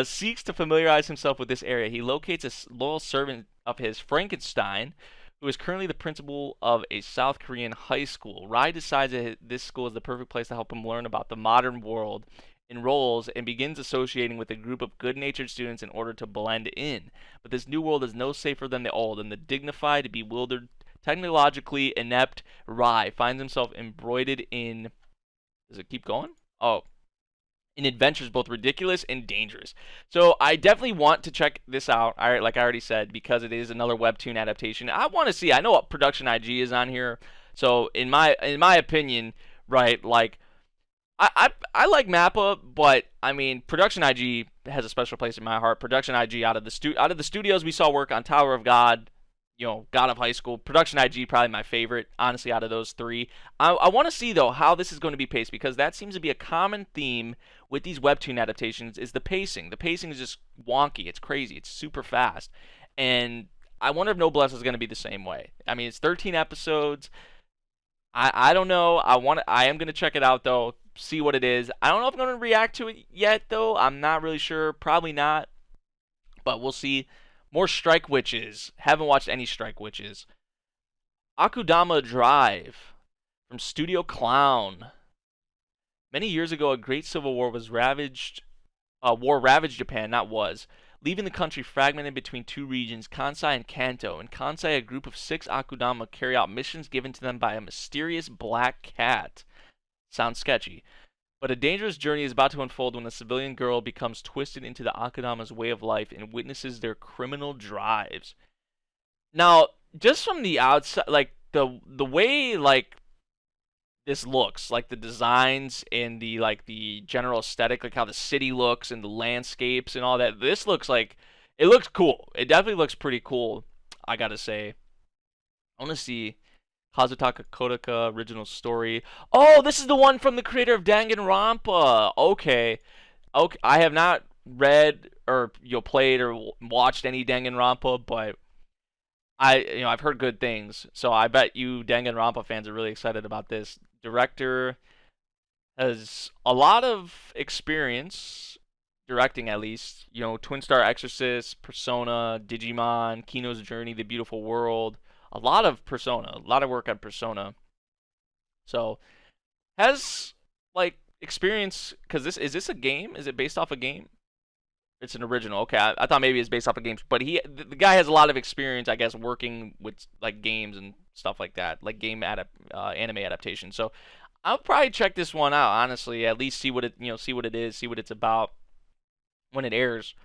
Seeks to familiarize himself with this area. He locates a loyal servant of his, Frankenstein, who is currently the principal of a South Korean high school. Rai decides that this school is the perfect place to help him learn about the modern world enrolls and begins associating with a group of good-natured students in order to blend in. But this new world is no safer than the old, and the dignified, bewildered, technologically inept Rai finds himself embroidered in. Does it keep going? Oh, in adventures both ridiculous and dangerous. So I definitely want to check this out. Like I already said, because it is another webtoon adaptation. I want to see. I know what Production IG is on here. So in my opinion, right, like I like Mappa, but I mean Production IG has a special place in my heart. Production IG out of the studios we saw work on Tower of God, God of High School. Production IG probably my favorite, honestly, out of those three. I want to see though how this is going to be paced, because that seems to be a common theme with these webtoon adaptations is the pacing. The pacing is just wonky. It's crazy. It's super fast, and I wonder if Noblesse is going to be the same way. I mean, it's 13 episodes. I don't know. I am gonna check it out though. See what it is. I don't know if I'm gonna react to it yet though. I'm not really sure. Probably not. But we'll see. More Strike Witches. Haven't watched any Strike Witches. Akudama Drive from Studio Clown. Many years ago, a great civil war ravaged Japan, leaving the country fragmented between two regions, Kansai and Kanto. In Kansai, a group of 6 Akudama carry out missions given to them by a mysterious black cat. Sounds sketchy. But a dangerous journey is about to unfold when a civilian girl becomes twisted into the Akudama's way of life and witnesses their criminal drives. Now, just from the outside, like the way like this looks, like the designs and the general aesthetic, like how the city looks and the landscapes and all that. This looks like it looks cool. It definitely looks pretty cool, I gotta say. I want to see Kazutaka Kodaka original story. Oh, this is the one from the creator of Danganronpa. Okay. I have not read or played or watched any Danganronpa, but I've heard good things, so I bet you Danganronpa fans are really excited about this. Director has a lot of experience directing, at least. Twin Star Exorcist, Persona, Digimon, Kino's Journey, The Beautiful World. A lot of Persona, a lot of work on Persona. So has like experience, because is this a game? Is it based off a game? It's an original. Okay, I thought maybe it's based off of games, but the guy has a lot of experience, I guess, working with like games and stuff like that, like anime adaptation. So I'll probably check this one out, honestly. At least see what it see what it is, see what it's about when it airs.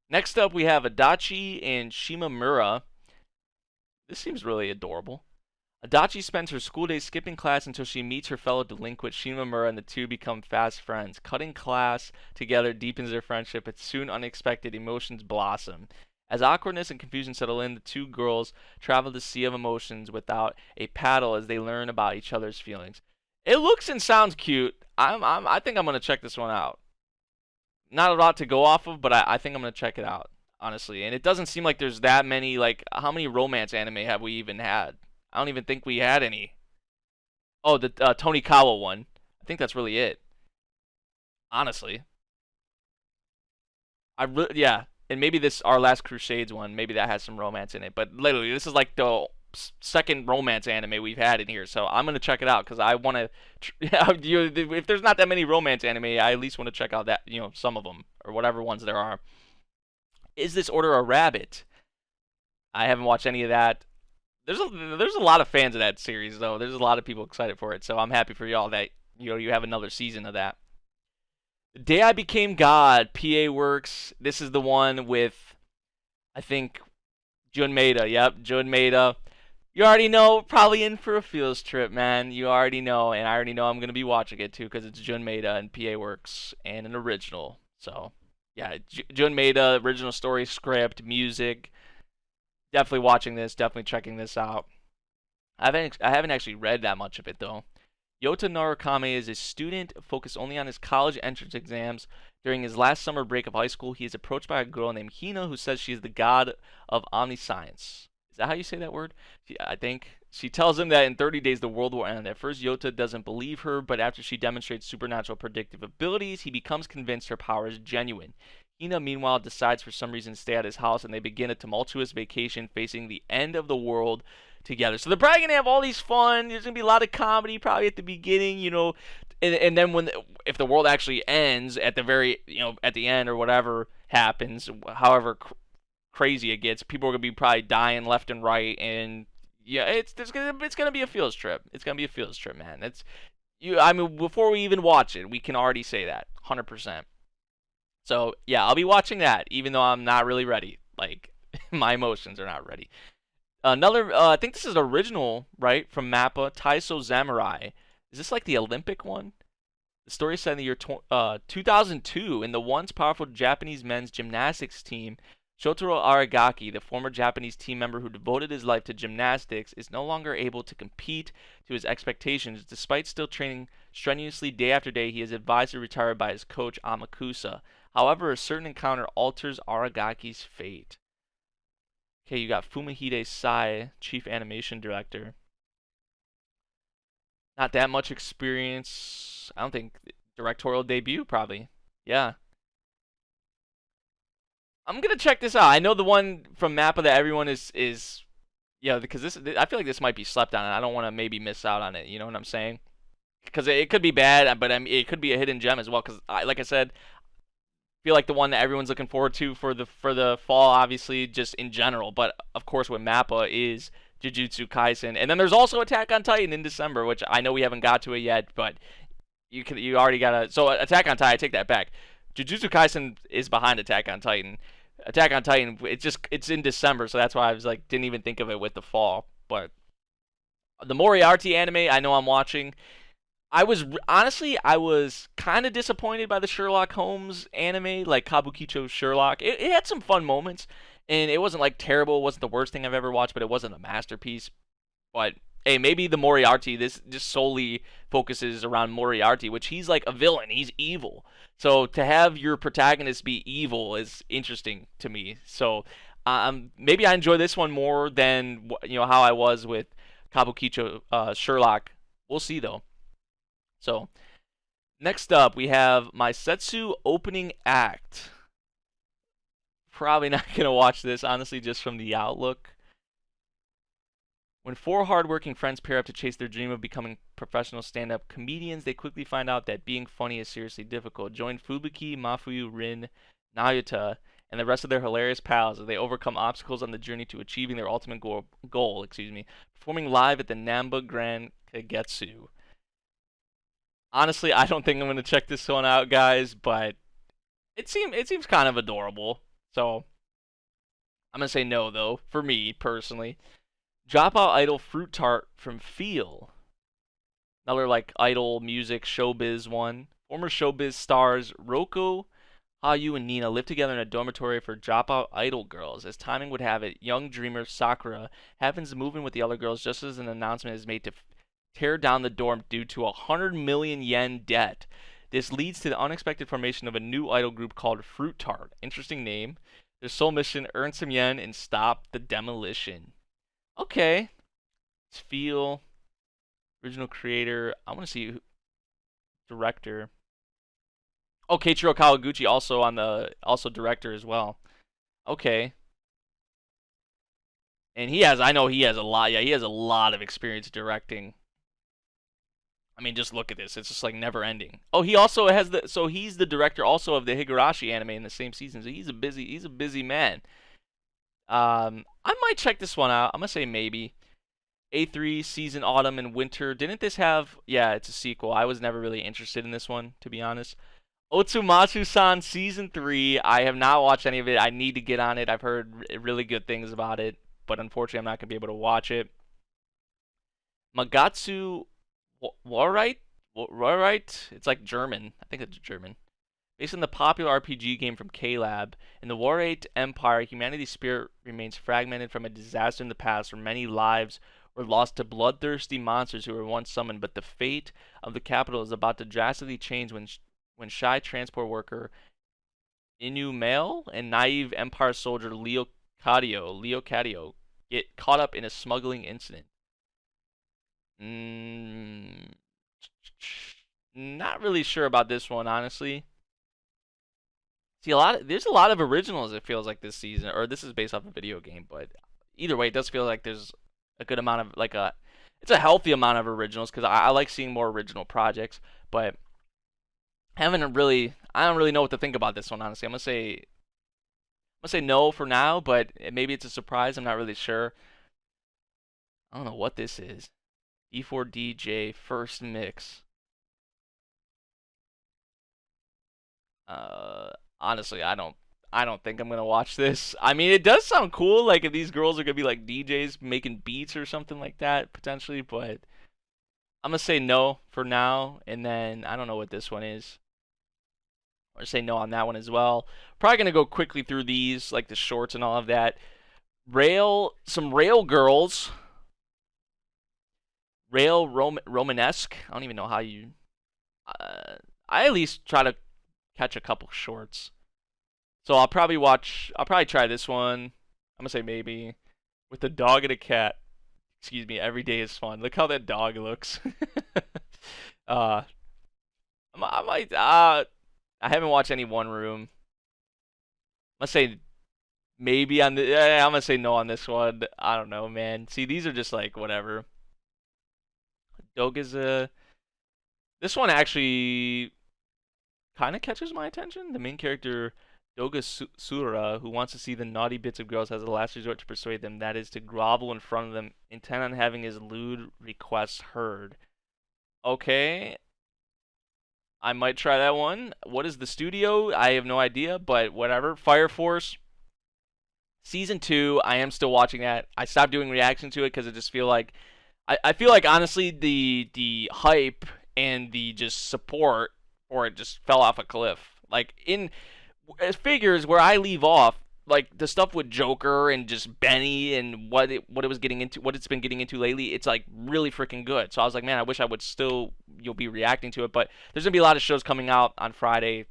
Next up, we have Adachi and Shimamura. This seems really adorable. Adachi spends her school days skipping class until she meets her fellow delinquent Shimamura, and the two become fast friends. Cutting class together deepens their friendship, but soon unexpected emotions blossom. As awkwardness and confusion settle in, the two girls travel the sea of emotions without a paddle as they learn about each other's feelings. It looks and sounds cute. I think I'm gonna check this one out. Not a lot to go off of, but I think I'm gonna check it out, honestly. And it doesn't seem like there's that many. Like, how many romance anime have we even had? I don't even think we had any. Oh, the Tonikawa one. I think that's really it. Honestly. Yeah. And maybe this Our Last Crusades one, maybe that has some romance in it. But literally, this is like the second romance anime we've had in here. So I'm going to check it out because I want to... if there's not that many romance anime, I at least want to check out that, some of them. Or whatever ones there are. Is This Order a Rabbit? I haven't watched any of that. There's a lot of fans of that series, though. There's a lot of people excited for it, so I'm happy for y'all that you have another season of that. The Day I Became God, PA Works. This is the one with, I think, Jun Maeda. Yep, Jun Maeda. You already know, probably in for a feels trip, man. You already know, and I already know I'm gonna be watching it too because it's Jun Maeda and PA Works and an original. So yeah, Jun Maeda, original story, script, music. Definitely watching this, definitely checking this out. I haven't actually read that much of it though. Yota Narukame is a student focused only on his college entrance exams. During his last summer break of high school, he is approached by a girl named Hina who says she is the god of omniscience. Is that how you say that word? I think. She tells him that in 30 days the world will end. At first, Yota doesn't believe her, but after she demonstrates supernatural predictive abilities, he becomes convinced her power is genuine. Hina, meanwhile, decides for some reason to stay at his house, and they begin a tumultuous vacation facing the end of the world together. So they're probably going to have all these fun. There's going to be a lot of comedy probably at the beginning, and then if the world actually ends at the very, at the end or whatever happens, however crazy it gets, people are gonna be probably dying left and right, and yeah, it's gonna be a field trip. It's gonna be a field trip, man. I mean, before we even watch it, we can already say that 100%. So yeah, I'll be watching that, even though I'm not really ready. Like my emotions are not ready. Another, I think this is original, right, from Mappa, Taiso Samurai. Is this like the Olympic one? The story is set in the year 2002 in the once powerful Japanese men's gymnastics team. Shotaro Aragaki, the former Japanese team member who devoted his life to gymnastics, is no longer able to compete to his expectations. Despite still training strenuously day after day, he is advised to retire by his coach Amakusa. However, a certain encounter alters Aragaki's fate. Okay, you got Fumihide Sai, chief animation director. Not that much experience. I don't think directorial debut, probably. Yeah. I'm gonna check this out. I know the one from Mappa that everyone is yeah, because this, I feel like this might be slept on, and I don't want to maybe miss out on it. You know what I'm saying? Because it could be bad, but I mean, it could be a hidden gem as well. Because like I said, feel like the one that everyone's looking forward to for the fall, obviously, just in general. But of course, with Mappa is Jujutsu Kaisen, and then there's also Attack on Titan in December, which I know we haven't got to it yet, but you already gotta. So Attack on Titan, I take that back. Jujutsu Kaisen is behind Attack on Titan. Attack on Titan, it's in December, so that's why I was like didn't even think of it with the fall. But the Moriarty anime, I know I'm watching. I was kind of disappointed by the Sherlock Holmes anime, like Kabukicho Sherlock. It had some fun moments, and it wasn't like terrible. It wasn't the worst thing I've ever watched, but it wasn't a masterpiece. But hey, maybe the Moriarty, this just solely focuses around Moriarty, which he's like a villain. He's evil. So to have your protagonist be evil is interesting to me. So maybe I enjoy this one more than how I was with Kabukicho Sherlock. We'll see though. So next up, we have my Setsu Opening Act. Probably not gonna watch this, honestly, just from the outlook. When four hardworking friends pair up to chase their dream of becoming professional stand-up comedians, they quickly find out that being funny is seriously difficult. Join Fubuki, Mafuyu, Rin, Nayuta, and the rest of their hilarious pals as they overcome obstacles on the journey to achieving their ultimate goal, performing live at the Namba Grand Kagetsu. Honestly, I don't think I'm going to check this one out, guys, but it seems kind of adorable. So I'm going to say no, though, for me, personally. Dropout idol Fruit Tart from Feel. Another, like, idol music showbiz one. Former showbiz stars Roko, Hayu, and Nina live together in a dormitory for dropout idol girls. As timing would have it, young dreamer Sakura happens to move in with the other girls just as an announcement is made to tear down the dorm due to 100 million yen debt. This leads to the unexpected formation of a new idol group called Fruit Tart. Interesting name. Their sole mission, earn some yen and stop the demolition. Okay. Let's Feel. Original creator. I want to see director. Oh, Keiichiro Kawaguchi also director as well. Okay. And I know he has a lot. Yeah, he has a lot of experience directing. I mean, just look at this. It's just like never ending. Oh, he also has so he's the director also of the Higurashi anime in the same season. So he's a busy man. I might check this one out. I'm gonna say maybe. A3 season autumn and winter. Didn't this have? Yeah, it's a sequel. I was never really interested in this one, to be honest. Otsumatsu-san season 3. I have not watched any of it. I need to get on it. I've heard really good things about it, but unfortunately, I'm not gonna be able to watch it. Magatsu War. It's like German. I think it's German. Based on the popular RPG game from K-Lab, in the Warrate Empire, humanity's spirit remains fragmented from a disaster in the past where many lives were lost to bloodthirsty monsters who were once summoned, but the fate of the capital is about to drastically change when shy transport worker Inu Male and naive Empire soldier Leo Cadio get caught up in a smuggling incident. Not really sure about this one, honestly. See, there's a lot of originals, it feels like, this season, or this is based off a video game, but either way, it does feel like there's a good amount of, it's a healthy amount of originals, because I like seeing more original projects, but I don't really know what to think about this one, honestly. I'm gonna say no for now, but maybe it's a surprise. I'm not really sure. I don't know what this is. E4dj First mix. Uh, honestly, I don't think I'm gonna watch this. I mean, it does sound cool, like if these girls are gonna be like DJs making beats or something like that potentially, but I'm gonna say no for now, and then I don't know what this one is. Or say no on that one as well. Probably gonna go quickly through these, like the shorts and all of that. Some rail girls, Romanesque. I don't even know how you. Uh, I at least try to catch a couple shorts. So I'll probably watch. I'll probably try this one. I'm gonna say maybe with the dog and a cat. Excuse me. Every day is fun. Look how that dog looks. uh, I might. I haven't watched any One Room. I'm gonna say maybe on the. I'm gonna say no on this one. I don't know, man. See, these are just like whatever. Doga's. This one actually kind of catches my attention. The main character, Doga Sura, who wants to see the naughty bits of girls, has a last resort to persuade them. That is to grovel in front of them, intent on having his lewd requests heard. Okay, I might try that one. What is the studio? I have no idea, but whatever. Fire Force. Season 2, I am still watching that. I stopped doing reaction to it because I just feel like I feel like honestly the hype and the just support for it just fell off a cliff. Like in figures where I leave off, like the stuff with Joker and just Benny and what it was getting into, what it's been getting into lately, it's like really freaking good. So I was like, man, I wish I would still you'll be reacting to it, but there's gonna be a lot of shows coming out on Friday,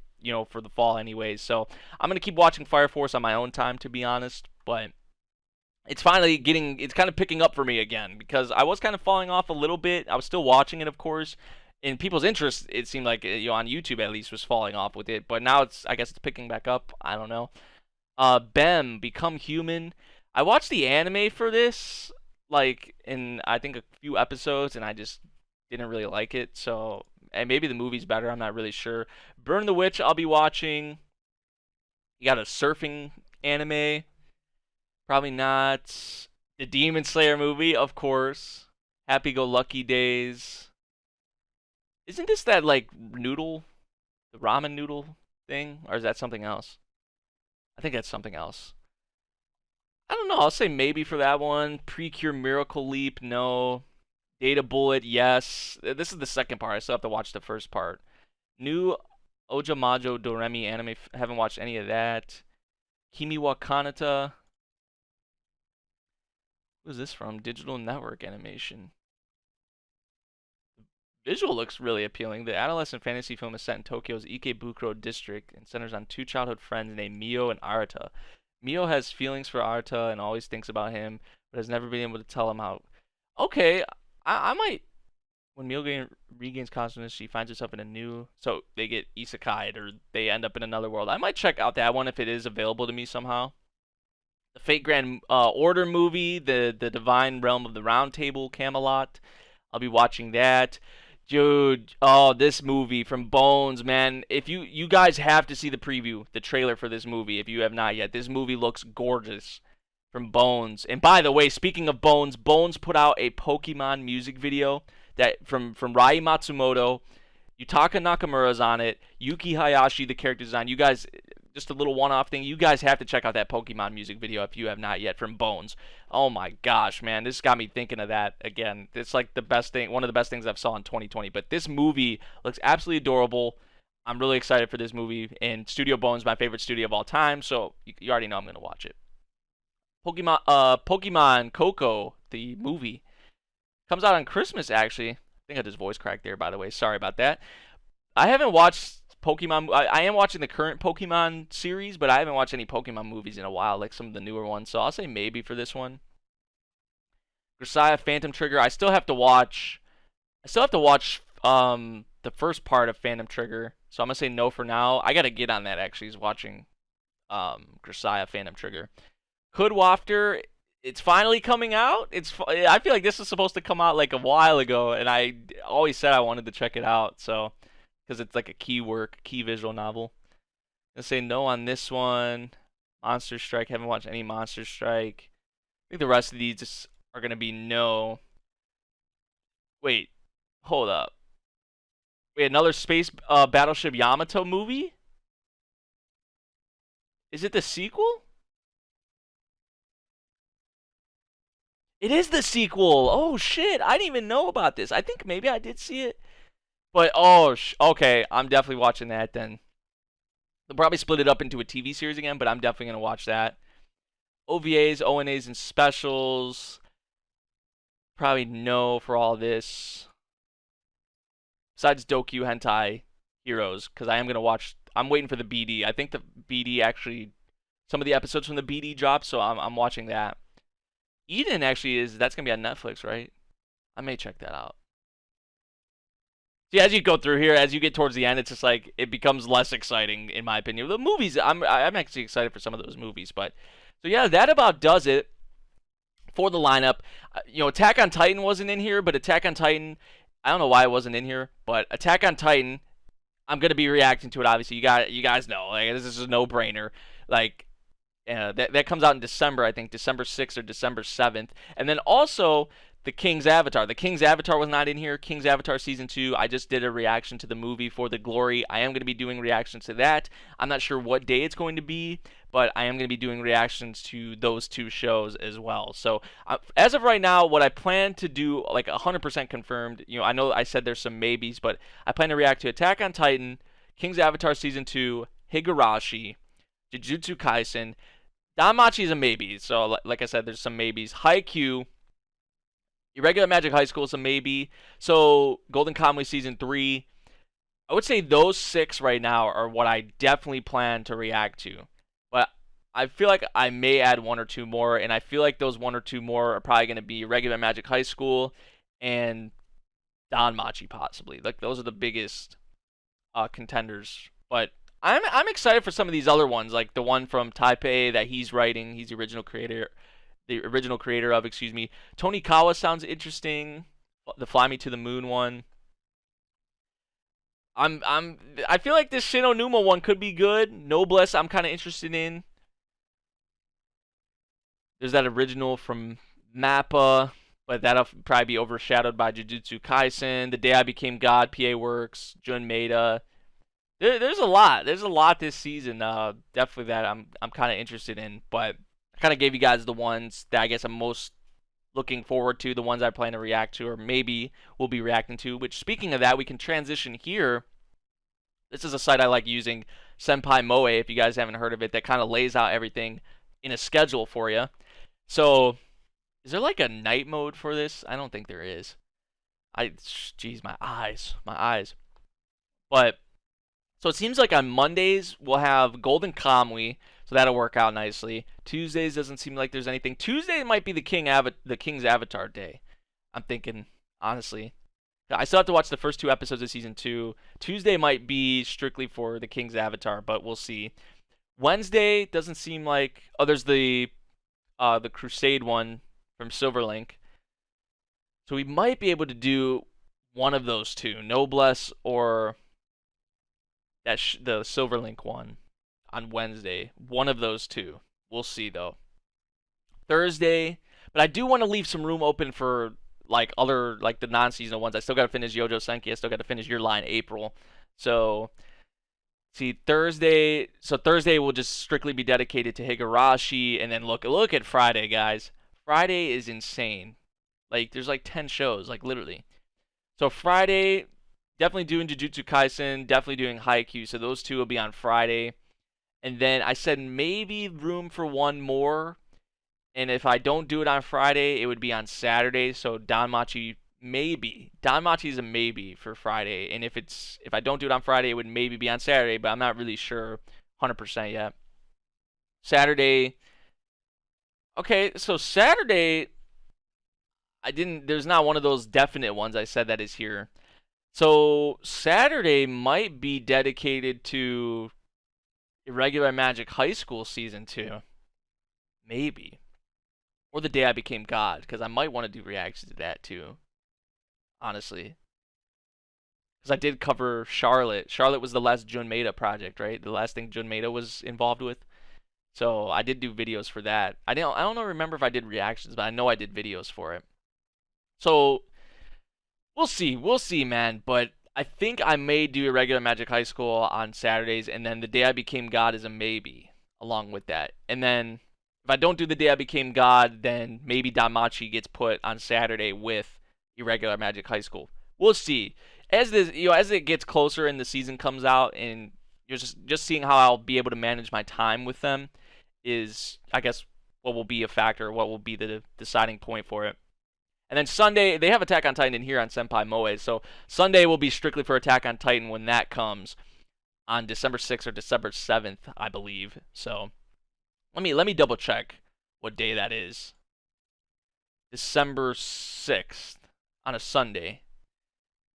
for the fall anyways. So I'm gonna keep watching Fire Force on my own time, to be honest, but it's kind of picking up for me again because I was kind of falling off a little bit. I was still watching it, of course. And people's interest, it seemed like, on YouTube at least, was falling off with it. But now I guess it's picking back up. I don't know. Bem, Become Human. I watched the anime for this, like, in, I think, a few episodes, and I just didn't really like it. So, and maybe the movie's better. I'm not really sure. Burn the Witch, I'll be watching. You got a surfing anime. Probably not. The Demon Slayer movie, of course. Happy Go Lucky Days. Isn't this that like noodle, the ramen noodle thing, or is that something else? I think that's something else. I don't know. I'll say maybe for that one. Precure Miracle Leap, no. Data Bullet, yes. This is the second part. I still have to watch the first part. New Ojamajo Doremi anime. Haven't watched any of that. Kimi wa Kanata. Who's this from? Digital Network Animation. Visual looks really appealing. The adolescent fantasy film is set in Tokyo's Ikebukuro district and centers on two childhood friends named Mio and Arata. Mio has feelings for Arata and always thinks about him, but has never been able to tell him how. Okay, I might. When Mio regains consciousness, she finds herself in a new. So they get isekai'd or they end up in another world. I might check out that one if it is available to me somehow. The Fate Grand Order movie, the Divine Realm of the Round Table, Camelot. I'll be watching that. Dude, oh, this movie from Bones, man. If you guys have to see the preview, the trailer for this movie, if you have not yet. This movie looks gorgeous from Bones. And by the way, speaking of Bones, Bones put out a Pokemon music video that from Rai Matsumoto. Yutaka Nakamura's on it. Yuki Hayashi, the character design. You guys, just a little one-off thing. You guys have to check out that Pokemon music video if you have not yet from Bones. Oh my gosh, man, this got me thinking of that again. It's like the best thing, one of the best things I've saw in 2020. But this movie looks absolutely adorable. I'm really excited for this movie. And Studio Bones, my favorite studio of all time, so you already know I'm gonna watch it. Pokemon Coco, the movie, comes out on Christmas actually. I think I just voice cracked there, by the way. Sorry about that. I haven't watched Pokemon. I am watching the current Pokemon series, but I haven't watched any Pokemon movies in a while, like some of the newer ones. So I'll say maybe for this one. Grisaya Phantom Trigger. I still have to watch. The first part of Phantom Trigger. So I'm gonna say no for now. I gotta get on that actually. Is watching Grisaya Phantom Trigger. Hood Wafter. It's finally coming out. I feel like this is supposed to come out like a while ago, and I always said I wanted to check it out. So because it's like a key visual novel. I'm gonna say no on this one. Monster Strike. Haven't watched any Monster Strike. I think the rest of these just are gonna be no. Wait, hold up. Wait, another space battleship Yamato movie? Is it the sequel? It is the sequel. Oh shit! I didn't even know about this. I think maybe I did see it, but oh, okay. I'm definitely watching that then. They'll probably split it up into a TV series again, but I'm definitely gonna watch that. OVAs, ONAs, and specials. Probably no for all this. Besides Dokyu Hentai Heroes, because I am gonna watch. I'm waiting for the BD. I think the BD actually, some of the episodes from the BD dropped, so I'm watching that. Eden actually that's gonna be on Netflix, right? I may check that out. See, as you go through here, as you get towards the end, it's just like it becomes less exciting, in my opinion. The movies, I'm actually excited for some of those movies, but so yeah, that about does it for the lineup. Attack on Titan wasn't in here, but Attack on Titan, I don't know why it wasn't in here, but Attack on Titan, I'm gonna be reacting to it. Obviously, you guys know, like this is a no-brainer. Like, that comes out in December, I think December 6th or December 7th, and then also the King's Avatar. The King's Avatar was not in here. King's Avatar Season 2, I just did a reaction to the movie For the Glory. I am going to be doing reactions to that. I'm not sure what day it's going to be, but I am going to be doing reactions to those two shows as well. So as of right now, what I plan to do, like 100% confirmed, I know I said there's some maybes, but I plan to react to Attack on Titan, King's Avatar Season 2, Higurashi, Jujutsu Kaisen. Danmachi is a maybe, so like I said, there's some maybes. Haikyuu, Irregular Magic High School is a maybe. So Golden Kamuy Season 3. I would say those 6 right now are what I definitely plan to react to. But I feel like I may add 1 or 2 more, and I feel like those 1 or 2 more are probably going to be Regular Magic High School and Danmachi possibly. Like those are the biggest contenders. But I'm excited for some of these other ones, like the one from Taipei that he's writing. He's the original creator of, Tonikawa sounds interesting. The Fly Me to the Moon one. I feel like this Shin Onuma one could be good. Noblesse I'm kind of interested in. There's that original from Mappa, but that'll probably be overshadowed by Jujutsu Kaisen. The Day I Became God, PA Works, Jun Maeda. There's a lot. There's a lot this season. Definitely that I'm kind of interested in, but I kind of gave you guys the ones that I guess I'm most looking forward to, the ones I plan to react to, or maybe we'll be reacting to. Which, speaking of that, we can transition here. This is a site I like using, Senpai Moe, if you guys haven't heard of it, that kind of lays out everything in a schedule for you. So, is there like a night mode for this? I don't think there is. Jeez, my eyes. But so it seems like on Mondays we'll have Golden Kamuy, so that'll work out nicely. Tuesdays doesn't seem like there's anything. Tuesday might be the King's Avatar day. I'm thinking, honestly. I still have to watch the first 2 episodes of Season 2. Tuesday might be strictly for the King's Avatar, but we'll see. Wednesday doesn't seem like... Oh, there's the Crusade one from Silverlink. So we might be able to do one of those 2. Noblesse or the Silverlink one on Wednesday. One of those 2. We'll see, though. Thursday. But I do want to leave some room open for like the non-seasonal ones. I still got to finish Yojo Senki. I still got to finish Your Line April. So, see, Thursday. So Thursday will just strictly be dedicated to Higurashi. And then look at Friday, guys. Friday is insane. Like, there's like 10 shows, like literally. So Friday, definitely doing Jujutsu Kaisen, definitely doing Haikyuu. So those 2 will be on Friday. And then I said maybe room for 1 more. And if I don't do it on Friday, it would be on Saturday. So Danmachi maybe. Danmachi is a maybe for Friday. And if I don't do it on Friday, it would maybe be on Saturday, but I'm not really sure 100% yet. Saturday. Okay, so Saturday, there's not one of those definite ones I said that is here. So Saturday might be dedicated to Irregular Magic High School Season 2. Maybe. Or The Day I Became God, because I might want to do reactions to that too. Honestly. because I did cover Charlotte. Charlotte was the last Jun Maeda project, right? The last thing Jun Maeda was involved with. So I did do videos for that. I don't remember if I did reactions, but I know I did videos for it. So we'll see, man. But I think I may do a regular Magic High School on Saturdays, and then the day I became God is a maybe along with that. And then if I don't do the day I became God, then maybe Danmachi gets put on Saturday with irregular Magic High School. We'll see. As this, as it gets closer and the season comes out, and you're just seeing how I'll be able to manage my time with them is, I guess, what will be a factor, what will be the deciding point for it. And then Sunday, they have Attack on Titan in here on Senpai Moe, so Sunday will be strictly for Attack on Titan when that comes on December 6th or December 7th, I believe. So let me double check what day that is. December 6th on a Sunday.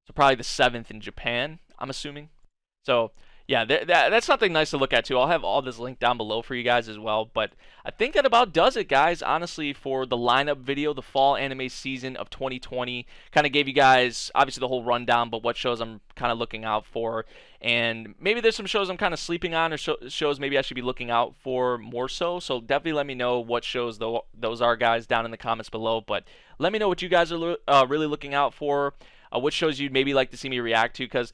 So probably the 7th in Japan, I'm assuming. So yeah, that's something nice to look at too. I'll have all this linked down below for you guys as well. But I think that about does it, guys, honestly, for the lineup video, the fall anime season of 2020. Kind of gave you guys, obviously, the whole rundown, but what shows I'm kind of looking out for. And maybe there's some shows I'm kind of sleeping on, or shows maybe I should be looking out for more so. So definitely let me know what shows those are, guys, down in the comments below. But let me know what you guys are really looking out for. What shows you'd maybe like to see me react to, because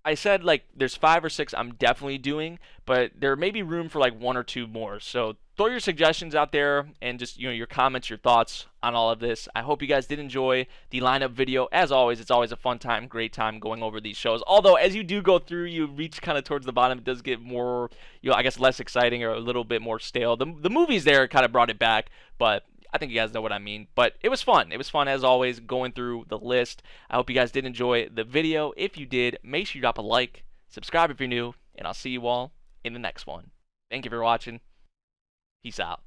I said, like, there's 5 or 6 I'm definitely doing, but there may be room for, like, 1 or 2 more. So throw your suggestions out there and just, your comments, your thoughts on all of this. I hope you guys did enjoy the lineup video. As always, it's always a fun time, great time going over these shows. Although, as you do go through, you reach kind of towards the bottom, it does get more, I guess, less exciting or a little bit more stale. The movies there kind of brought it back, but I think you guys know what I mean. But it was fun. It was fun, as always, going through the list. I hope you guys did enjoy the video. If you did, make sure you drop a like, subscribe if you're new, and I'll see you all in the next one. Thank you for watching. Peace out.